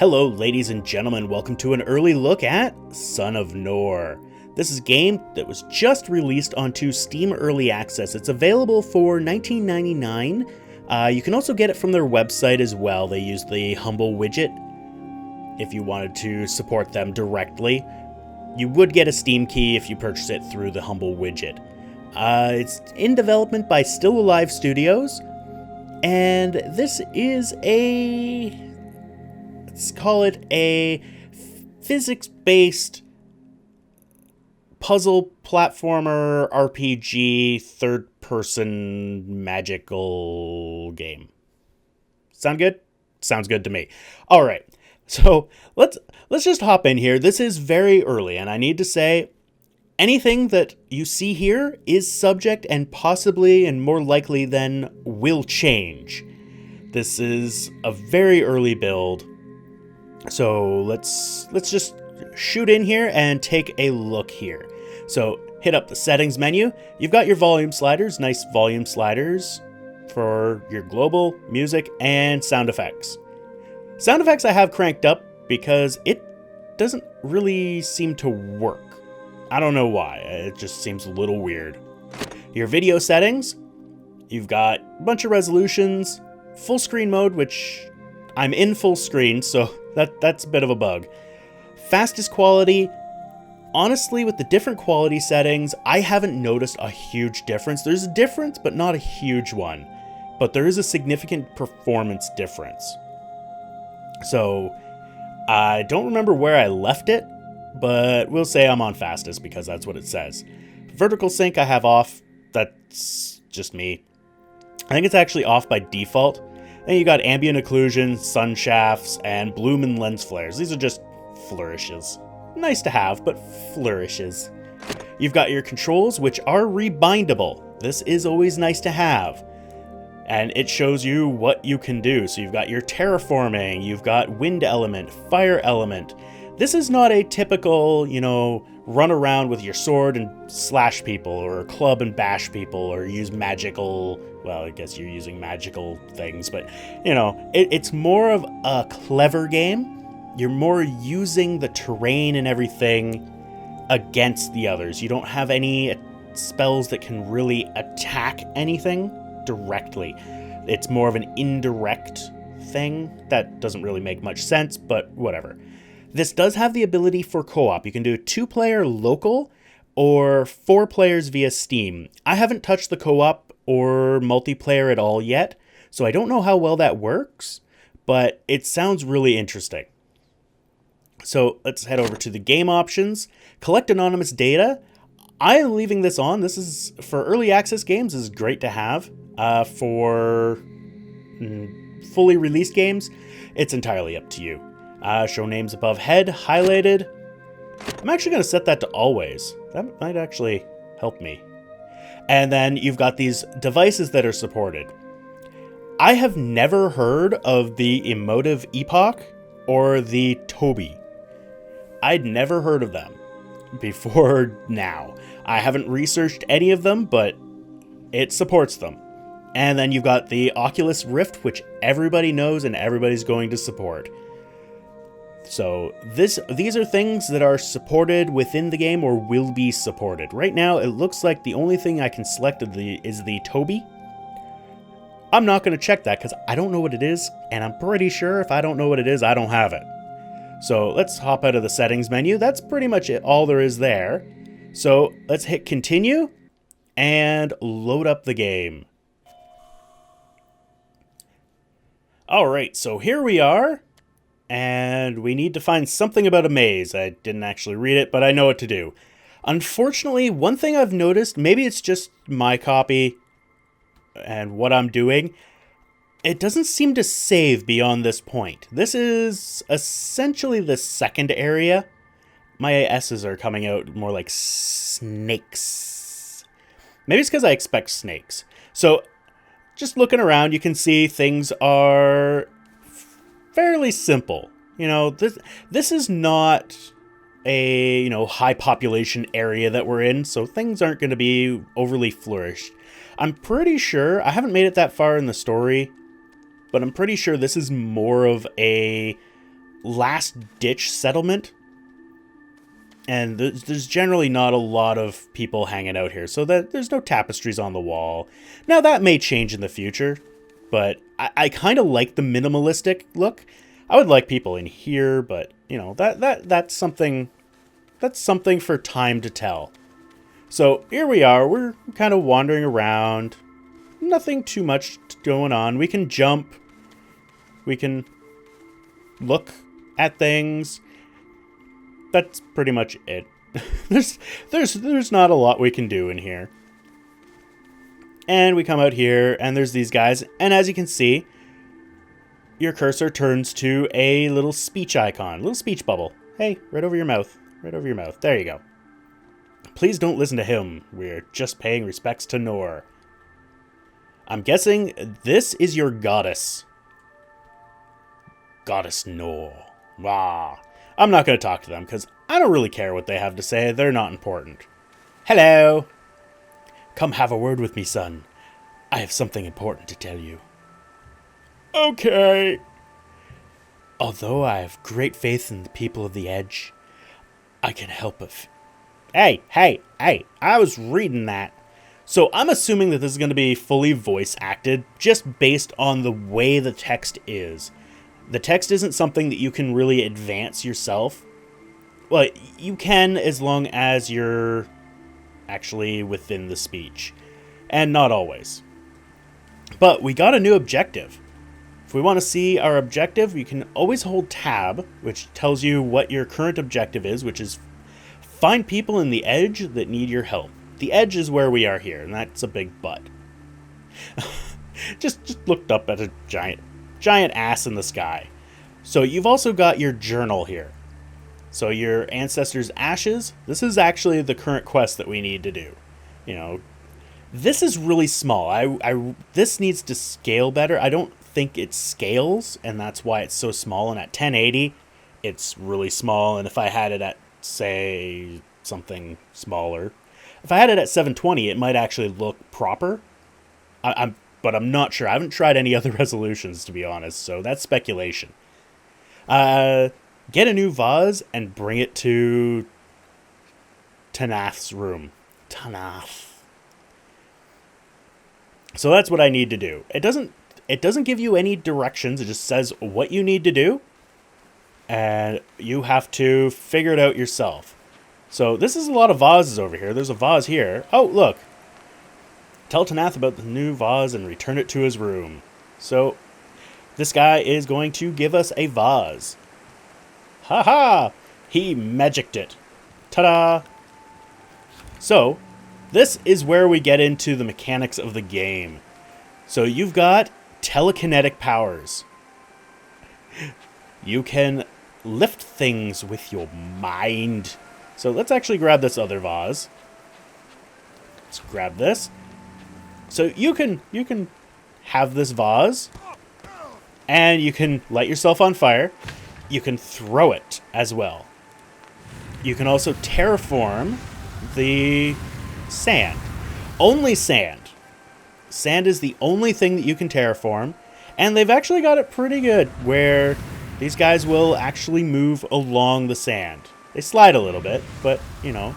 Hello, ladies and gentlemen, welcome to an early look at Son of Nor. This is a game that was just released onto Steam Early Access. It's available for $19.99. You can also get it from their website as well. They use the Humble widget if you wanted to support them directly. You would get a Steam key if you purchase it through the Humble widget. It's in development by Still Alive Studios, and this is let's call it a physics-based puzzle platformer RPG third-person magical game. Sound good? Sounds good to me. All right, so let's just hop in here. This is very early, and I need to say, anything that you see here is subject and possibly and more likely than will change. This is a very early build. So let's just shoot in here and take a look here. So hit up the settings menu. You've got your volume sliders, nice volume sliders for your global, music, and sound effects. Sound effects I have cranked up because it doesn't really seem to work. I don't know why, it just seems a little weird. Your video settings, you've got a bunch of resolutions, full screen mode, which I'm in full screen, so that's a bit of a bug. Fastest quality, honestly, with the different quality settings, I haven't noticed a huge difference. There's a difference, but not a huge one. But there is a significant performance difference. So, I don't remember where I left it, but we'll say I'm on fastest because that's what it says. Vertical sync I have off, that's just me. I think it's actually off by default. Then you got ambient occlusion, sun shafts, and bloom and lens flares. These are just flourishes. Nice to have, but flourishes. You've got your controls, which are rebindable. This is always nice to have. And it shows you what you can do. So you've got your terraforming, you've got wind element, fire element. This is not a typical, run around with your sword and slash people, or club and bash people, or use magical, well, I guess you're using magical things, but, it's more of a clever game. You're more using the terrain and everything against the others. You don't have any spells that can really attack anything directly. It's more of an indirect thing. That doesn't really make much sense, but whatever. This does have the ability for co-op. You can do 2-player local or 4 players via Steam. I haven't touched the co-op or multiplayer at all yet, so I don't know how well that works, but it sounds really interesting. So let's head over to the game options. Collect anonymous data. I am leaving this on. This is for early access games. This is great to have. For fully released games, it's entirely up to you. Show names above head, highlighted. I'm actually going to set that to always. That might actually help me. And then you've got these devices that are supported. I have never heard of the Emotive Epoch or the Toby. I'd never heard of them before now. I haven't researched any of them, but it supports them. And then you've got the Oculus Rift, which everybody knows and everybody's going to support. So these are things that are supported within the game or will be supported. Right now, it looks like the only thing I can select is the Toby. I'm not going to check that because I don't know what it is, and I'm pretty sure if I don't know what it is, I don't have it. So let's hop out of the settings menu. That's pretty much it, all there is there. So let's hit continue and load up the game. All right, so here we are. And we need to find something about a maze. I didn't actually read it, but I know what to do. Unfortunately, one thing I've noticed, maybe it's just my copy and what I'm doing, it doesn't seem to save beyond this point. This is essentially the second area. My S's are coming out more like snakes. Maybe it's because I expect snakes. So, just looking around, you can see things are fairly simple. This is not a, high population area that we're in, so things aren't going to be overly flourished. I'm pretty sure, I haven't made it that far in the story, but I'm pretty sure this is more of a last-ditch settlement. And there's generally not a lot of people hanging out here, so that there's no tapestries on the wall. Now, that may change in the future, but I kind of like the minimalistic look. I would like people in here, but, you know, that's something for time to tell. So here we are. We're kind of wandering around. Nothing too much going on. We can jump. We can look at things. That's pretty much it. there's not a lot we can do in here. And we come out here, and there's these guys. And as you can see, your cursor turns to a little speech icon, little speech bubble. Hey, right over your mouth. Right over your mouth. There you go. Please don't listen to him. We're just paying respects to Nor. I'm guessing this is your goddess. Goddess Nor. Wow. I'm not going to talk to them because I don't really care what they have to say. They're not important. Hello. Come have a word with me, son. I have something important to tell you. Okay. Although I have great faith in the people of the Edge, I can help if... Hey, I was reading that. So I'm assuming that this is going to be fully voice acted just based on the way the text is. The text isn't something that you can really advance yourself. Well, you can as long as you're actually within the speech. And not always. But we got a new objective. If we want to see our objective, you can always hold tab, which tells you what your current objective is, which is find people in the Edge that need your help. The Edge is where we are here, and that's a big but. just looked up at a giant ass in the sky. So you've also got your journal here. So your ancestors' ashes, this is actually the current quest that we need to do. You know, this is really small. This needs to scale better. I don't think it scales, and that's why it's so small. And at 1080, it's really small. And if I had it at, say, something smaller, if I had it at 720, it might actually look proper. But I'm not sure. I haven't tried any other resolutions, to be honest, so that's speculation. Get a new vase and bring it to Tanath's room. Tanath. So that's what I need to do. It doesn't give you any directions. It just says what you need to do, and you have to figure it out yourself. So this is a lot of vases over here. There's a vase here. Oh, look. Tell Tanath about the new vase and return it to his room. So this guy is going to give us a vase. Ha! He magicked it. Ta-da! So this is where we get into the mechanics of the game. So you've got telekinetic powers. You can lift things with your mind. So let's actually grab this other vase. Let's grab this. So you can have this vase, and you can light yourself on fire. You can throw it as well. You can also terraform the sand. Only sand. Sand is the only thing that you can terraform, and they've actually got it pretty good, where these guys will actually move along the sand. They slide a little bit, but, you know.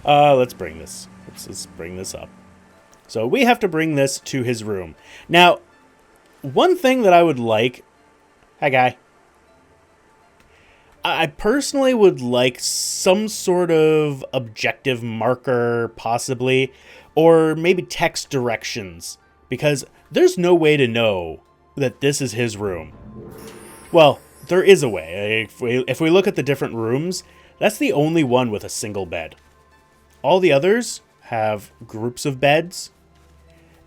Let's bring this. Let's bring this up. So we have to bring this to his room. Now, one thing that I would like... Hi, guy. I personally would like some sort of objective marker, possibly, or maybe text directions, because there's no way to know that this is his room. Well, there is a way. If we look at the different rooms, that's the only one with a single bed. All the others have groups of beds,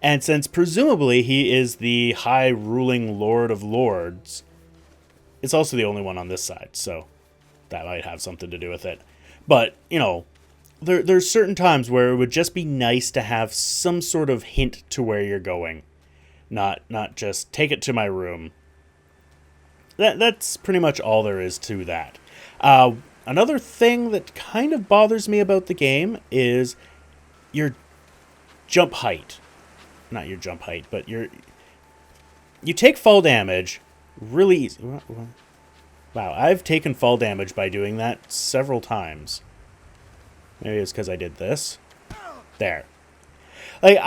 and since presumably he is the high ruling Lord of Lords, it's also the only one on this side, so that might have something to do with it. But, you know, there's certain times where it would just be nice to have some sort of hint to where you're going. Not just take it to my room. That's pretty much all there is to that. Another thing that kind of bothers me about the game is your jump height. Not your jump height, but your... you take fall damage really easy. Wow, I've taken fall damage by doing that several times. Maybe it's because I did this. There. Like,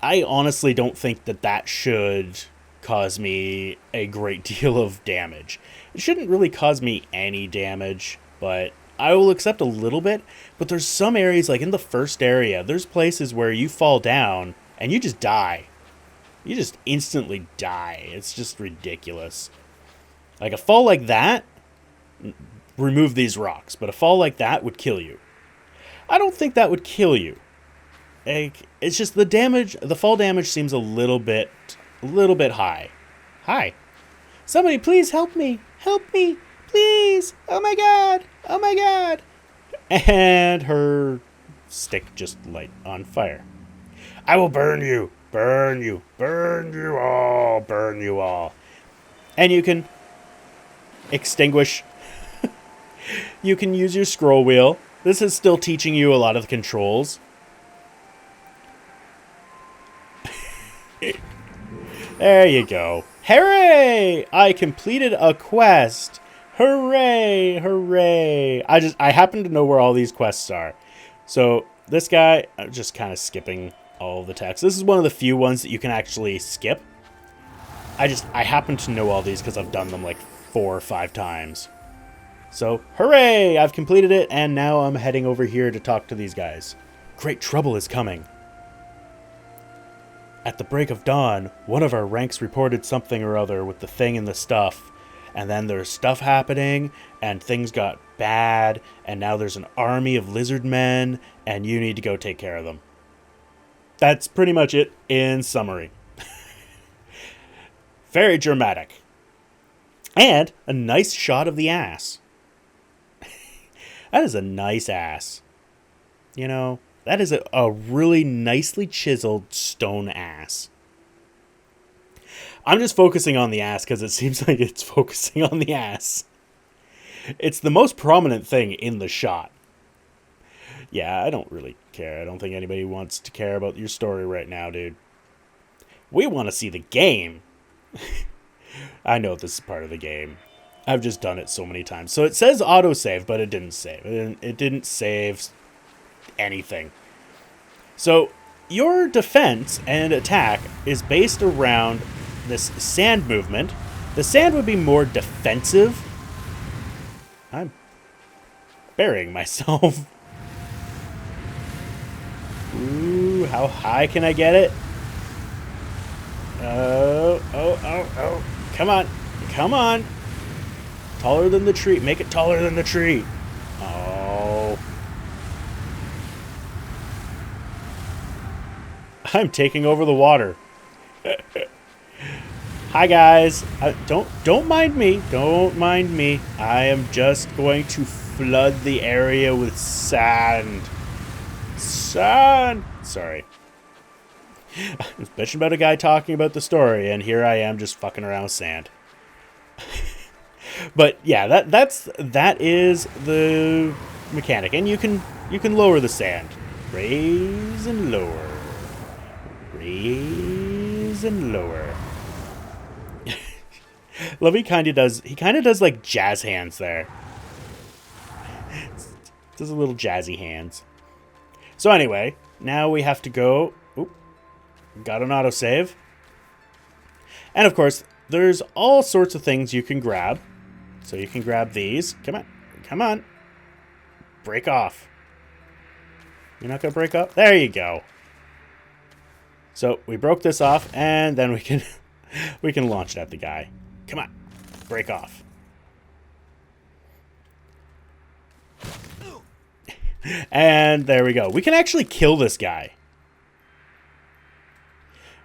I honestly don't think that should cause me a great deal of damage. It shouldn't really cause me any damage, but I will accept a little bit. But there's some areas, like in the first area, there's places where you fall down and you just die. You just instantly die. It's just ridiculous. Like a fall like that, remove these rocks, but a fall like that would kill you. I don't think that would kill you. Like, it's just the damage, the fall damage seems a little bit high. Hi. Somebody please help me. Help me. Please. Oh my god. Oh my god. And her stick just light on fire. I will burn you. Burn you. Burn you all. Burn you all. And you can extinguish. You can use your scroll wheel. This is still teaching you a lot of the controls. There you go. Hooray! I completed a quest. Hooray! Hooray! I happen to know where all these quests are. So this guy, I'm just kind of skipping all of the text. This is one of the few ones that you can actually skip. I happen to know all these because I've done them like 4 or 5 times. So, hooray! I've completed it, and now I'm heading over here to talk to these guys. Great trouble is coming. At the break of dawn, one of our ranks reported something or other with the thing and the stuff. And then there's stuff happening, and things got bad, and now there's an army of lizard men, and you need to go take care of them. That's pretty much it in summary. Very dramatic. And a nice shot of the ass. That is a nice ass. You know, that is a really nicely chiseled stone ass. I'm just focusing on the ass because it seems like it's focusing on the ass. It's the most prominent thing in the shot. Yeah, I don't really care. I don't think anybody wants to care about your story right now, dude. We want to see the game. I know this is part of the game. I've just done it so many times. So it says autosave, but it didn't save. It didn't save anything. So your defense and attack is based around this sand movement. The sand would be more defensive. I'm burying myself. Ooh, how high can I get it? Oh. Come on. Come on. Taller than the tree. Make it taller than the tree. Oh. I'm taking over the water. Hi guys. Don't mind me. Don't mind me. I am just going to flood the area with sand. Sand. Sorry. I was bitching about a guy talking about the story, and here I am just fucking around with sand. But yeah, that is the mechanic, and you can lower the sand, raise and lower, raise and lower. Love he kind of does like jazz hands there. Does a little jazzy hands. So anyway, now we have to go. Oop, got an autosave, and of course there's all sorts of things you can grab. So you can grab these. Come on. Come on. Break off. You're not going to break up? There you go. So we broke this off, and then we can launch it at the guy. Come on. Break off. And there we go. We can actually kill this guy.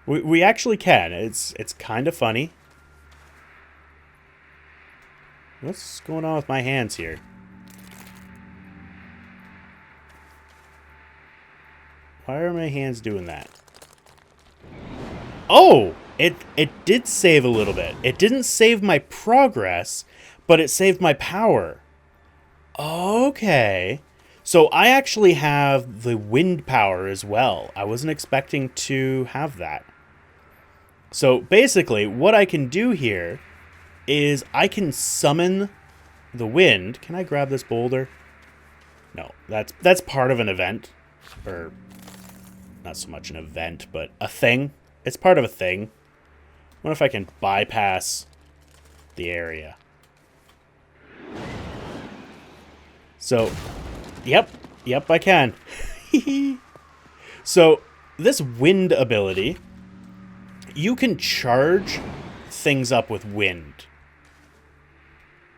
We actually can. It's kind of funny. What's going on with my hands here? Why are my hands doing that? Oh! It did save a little bit. It didn't save my progress, but it saved my power. Okay. So I actually have the wind power as well. I wasn't expecting to have that. So basically, what I can do here is I can summon the wind. Can I grab this boulder? No, that's part of an event. Or, not so much an event, but a thing. It's part of a thing. I wonder if I can bypass the area. So, yep, I can. So, this wind ability, you can charge things up with wind.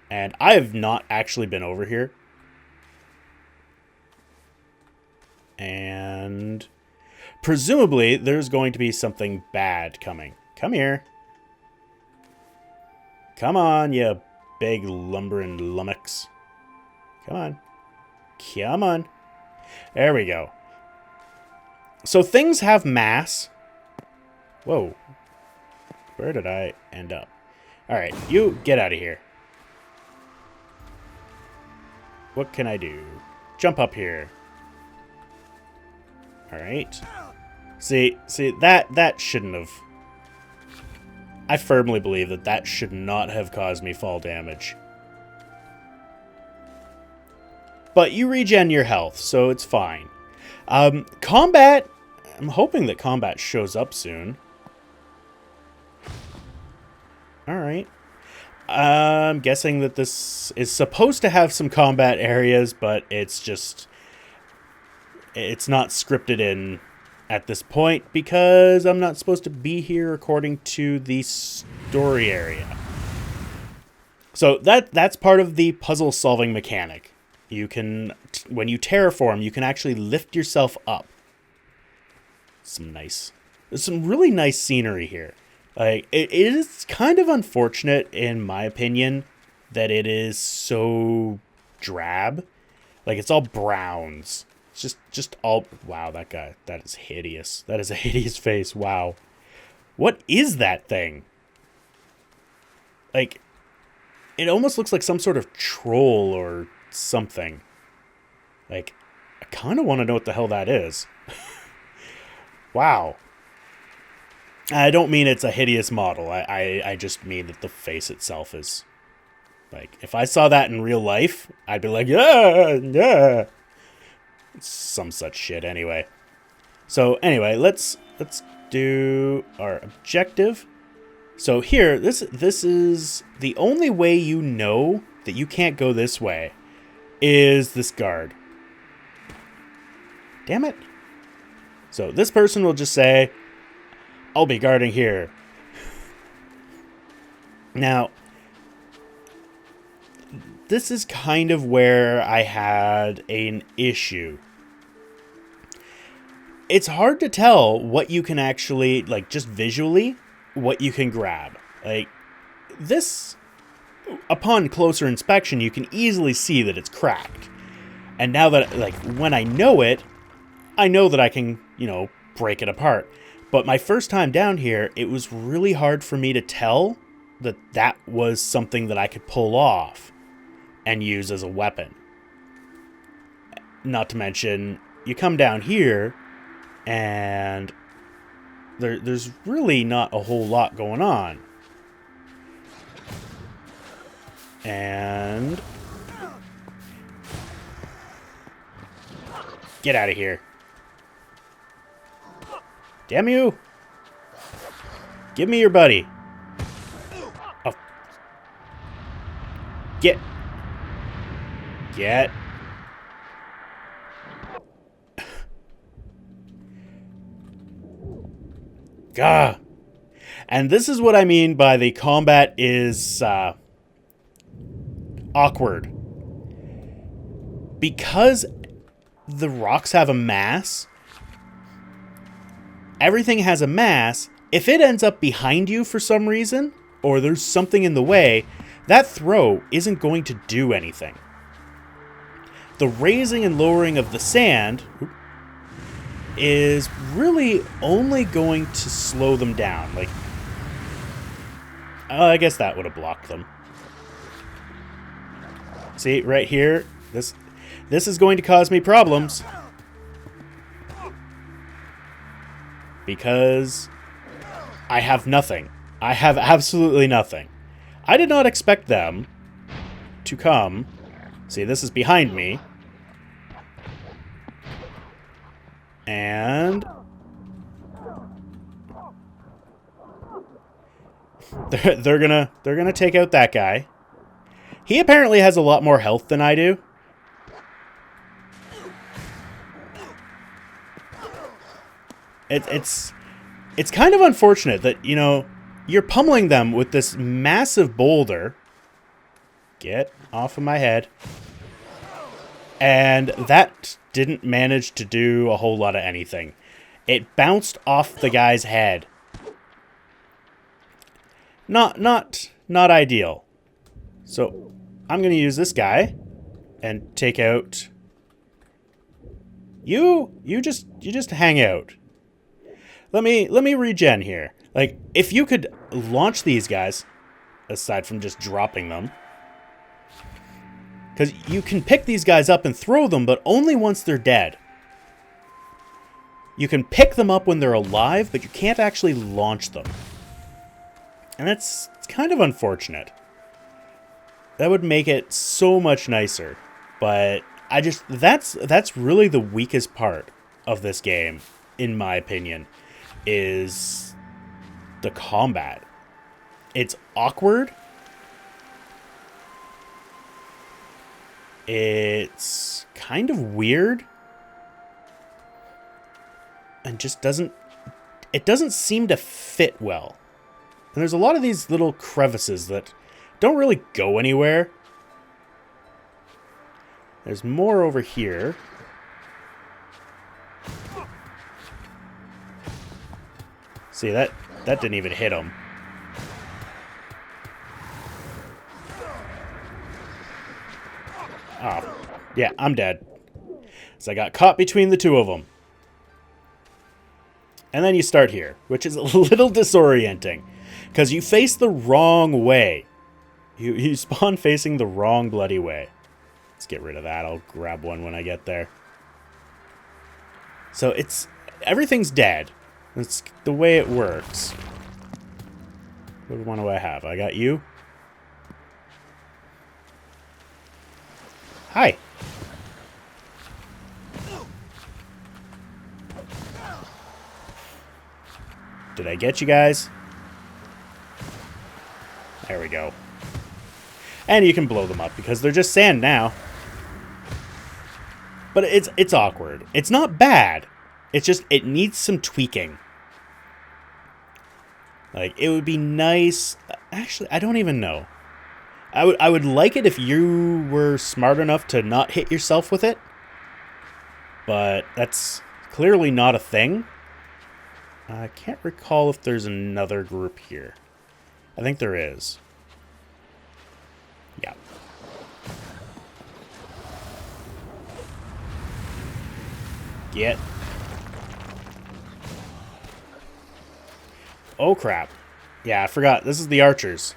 And I have not actually been over here. And presumably, there's going to be something bad coming. Come here. Come on, you big lumbering lummox. Come on. Come on. There we go. So things have mass. Whoa. Where did I end up? Alright, you get out of here. What can I do? Jump up here. Alright. See, that shouldn't have... I firmly believe that should not have caused me fall damage. But you regen your health, so it's fine. Combat... I'm hoping that combat shows up soon. Alright. I'm guessing that this is supposed to have some combat areas, but it's just... It's not scripted in at this point because I'm not supposed to be here according to the story area. So that's part of the puzzle solving mechanic. You can, when you terraform, you can actually lift yourself up. There's some really nice scenery here. Like, it is kind of unfortunate, in my opinion, that it is so drab. Like, it's all browns. It's just all... Wow, that guy. That is hideous. That is a hideous face. Wow. What is that thing? Like, it almost looks like some sort of troll or something. Like, I kind of want to know what the hell that is. Wow. I don't mean it's a hideous model. I just mean that the face itself is... Like, if I saw that in real life, I'd be like, yeah, yeah. Some such shit, anyway. So, anyway, let's do our objective. So here, this is the only way you know that you can't go this way is this guard. Damn it. So this person will just say, I'll be guarding here. Now, this is kind of where I had an issue. It's hard to tell what you can actually, like, just visually, what you can grab. Like, this, upon closer inspection, you can easily see that it's cracked. And now that, like, when I know it, I know that I can, you know, break it apart. But my first time down here, it was really hard for me to tell that that was something that I could pull off and use as a weapon. Not to mention, you come down here, and there's really not a whole lot going on. And... Get out of here. Damn you! Give me your buddy. Oh. Get. Gah. And this is what I mean by the combat is awkward. Because the rocks have a mass, everything has a mass. If it ends up behind you for some reason, or there's something in the way, that throw isn't going to do anything. The raising and lowering of the sand is really only going to slow them down. Like, I guess that would have blocked them. See, right here, this is going to cause me problems. I have nothing. I have absolutely nothing. I did not expect them to come. See, this is behind me. And they're gonna take out that guy. He apparently has a lot more health than I do. It's kind of unfortunate that, you know, you're pummeling them with this massive boulder. Get off of my head. And that didn't manage to do a whole lot of anything. It bounced off the guy's head. Not ideal. So I'm gonna use this guy and take out you. You just hang out. Let me regen here. Like, if you could launch these guys, aside from just dropping them, because you can pick these guys up and throw them, but only once they're dead. You can pick them up when they're alive, but you can't actually launch them. And it's kind of unfortunate. That would make it so much nicer. But that's really the weakest part of this game, in my opinion, is the combat. It's awkward. It's kind of weird. And just doesn't seem to fit well. And there's a lot of these little crevices that don't really go anywhere. There's more over here. See, that didn't even hit him. Oh, yeah, I'm dead. So I got caught between the two of them. And then you start here, which is a little disorienting, because you face the wrong way. You spawn facing the wrong bloody way. Let's get rid of that. I'll grab one when I get there. So everything's dead. That's the way it works. What one do I have? I got you. Hi. Did I get you guys? There we go. And you can blow them up because they're just sand now. But it's awkward. It's not bad. It's just, it needs some tweaking. Like, it would be nice. Actually, I don't even know. I would like it if you were smart enough to not hit yourself with it. But that's clearly not a thing. I can't recall if there's another group here. I think there is. Yeah. Get. Oh, crap. Yeah, I forgot. This is the archers.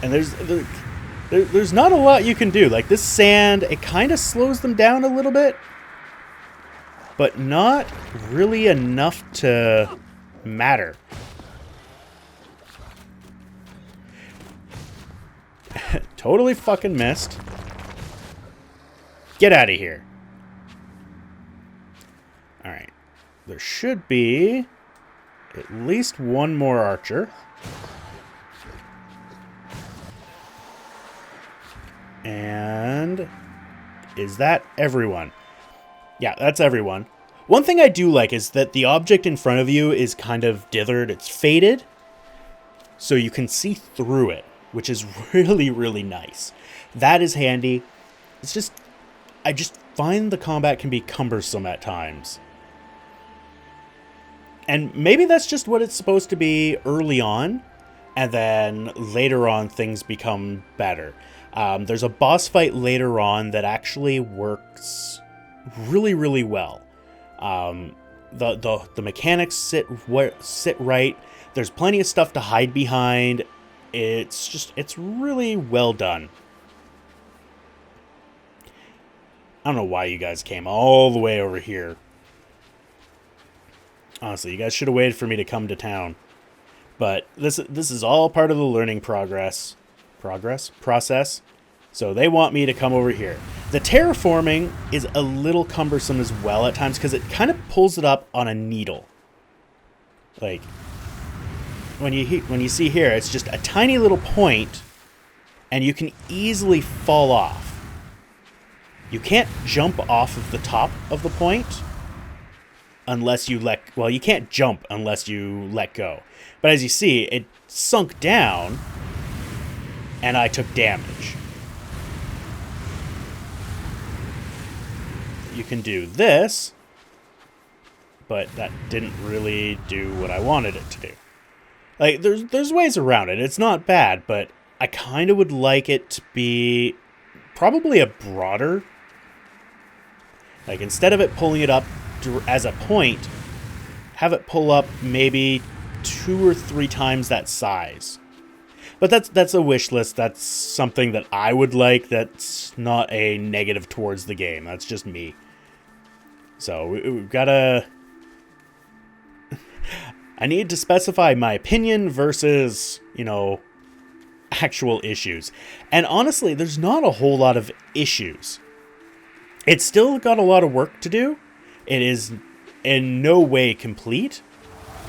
And there's not a lot you can do. Like, this sand, it kind of slows them down a little bit. But not really enough to matter. Totally fucking missed. Get out of here. Alright. There should be at least one more archer. And is that everyone? Yeah, that's everyone. One thing I do like is that the object in front of you is kind of dithered. It's faded, so you can see through it, which is really, really nice. That is handy. It's just, I just find the combat can be cumbersome at times. And maybe that's just what it's supposed to be early on, and then later on things become better. There's a boss fight later on that actually works really, really well. The mechanics sit right. There's plenty of stuff to hide behind. It's really well done. I don't know why you guys came all the way over here. Honestly, you guys should have waited for me to come to town. But this is all part of the learning process. So they want me to come over here. The terraforming is a little cumbersome as well at times because it kind of pulls it up on a needle. Like when you see here, it's just a tiny little point, and you can easily fall off. You can't jump off of the top of the point unless you you can't jump unless you let go. But as you see, it sunk down, and I took damage. You can do this, but that didn't really do what I wanted it to do. Like, there's ways around it. It's not bad, but I kind of would like it to be probably a broader. Like, instead of it pulling it up as a point, have it pull up maybe 2 or 3 times that size. But that's a wish list. That's something that I would like. That's not a negative towards the game. That's just me. So we've got to... I need to specify my opinion versus, actual issues. And honestly, there's not a whole lot of issues. It's still got a lot of work to do. It is in no way complete.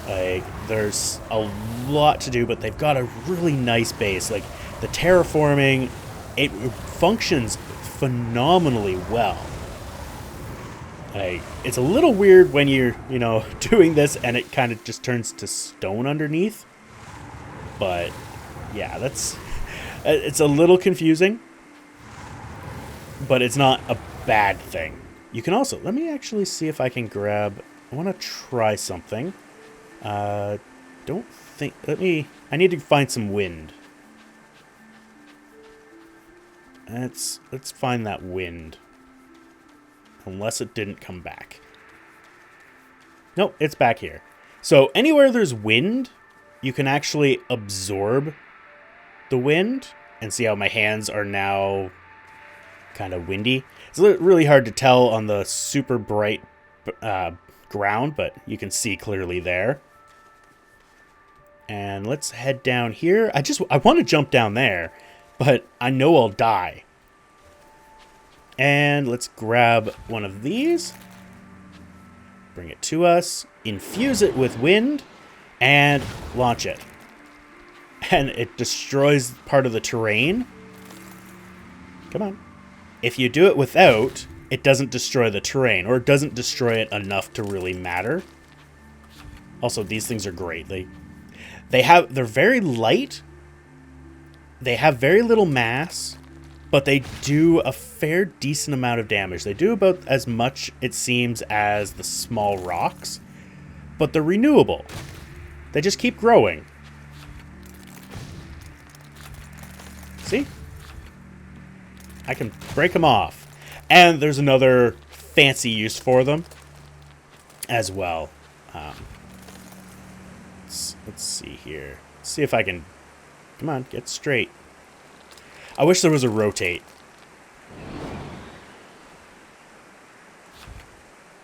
Like, there's a lot to do, but they've got a really nice base. Like, the terraforming, it functions phenomenally well. Like, it's a little weird when you're, doing this and it kind of just turns to stone underneath. But, yeah, it's a little confusing. But it's not a bad thing. You can also, let me actually see if I can grab, I want to try something. I need to find some wind. Let's find that wind. Unless it didn't come back. Nope, it's back here. So anywhere there's wind, you can actually absorb the wind. And see how my hands are now kind of windy. It's really hard to tell on the super bright ground, but you can see clearly there. And let's head down here. I want to jump down there, but I know I'll die. And let's grab one of these. Bring it to us. Infuse it with wind. And launch it. And it destroys part of the terrain. Come on. If you do it without, it doesn't destroy the terrain. Or it doesn't destroy it enough to really matter. Also, these things are great. They're very light. They have very little mass. But they do a fair decent amount of damage. They do about as much, it seems, as the small rocks. But they're renewable. They just keep growing. See? I can break them off. And there's another fancy use for them as well. Let's see here. Let's see if I can... Come on, get straight. I wish there was a rotate.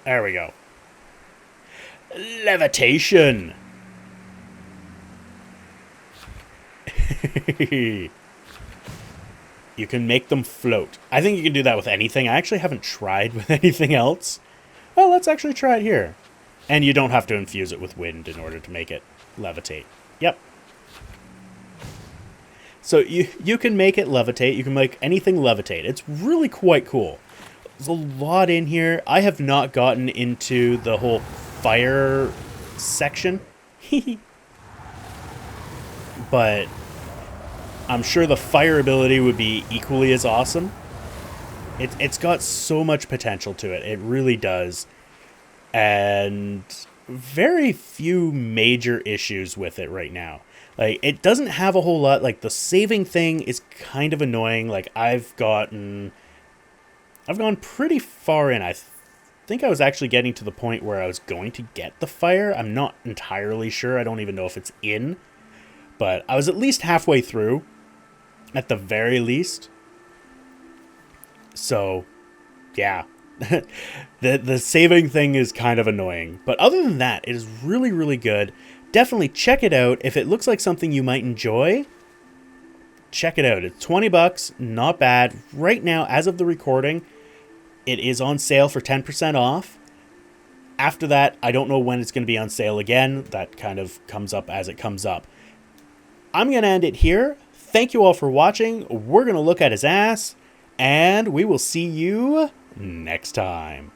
There we go. Levitation! You can make them float. I think you can do that with anything. I actually haven't tried with anything else. Well, let's actually try it here. And you don't have to infuse it with wind in order to make it levitate. Yep. So you can make it levitate. You can make anything levitate. It's really quite cool. There's a lot in here. I have not gotten into the whole fire section. But I'm sure the fire ability would be equally as awesome. It's got so much potential to it. It really does. And very few major issues with it right now. Like, it doesn't have a whole lot. Like, the saving thing is kind of annoying. Like, I've gone pretty far in. I think I was actually getting to the point where I was going to get the fire. I'm not entirely sure. I don't even know if it's in. But I was at least halfway through. At the very least. So, yeah. the saving thing is kind of annoying. But other than that, it is really, really good. Definitely check it out. If it looks like something you might enjoy, check it out. It's $20, not bad. Right now, as of the recording, it is on sale for 10% off. After that, I don't know when it's going to be on sale again. That kind of comes up as it comes up. I'm going to end it here. Thank you all for watching. We're going to look at his ass, and we will see you next time.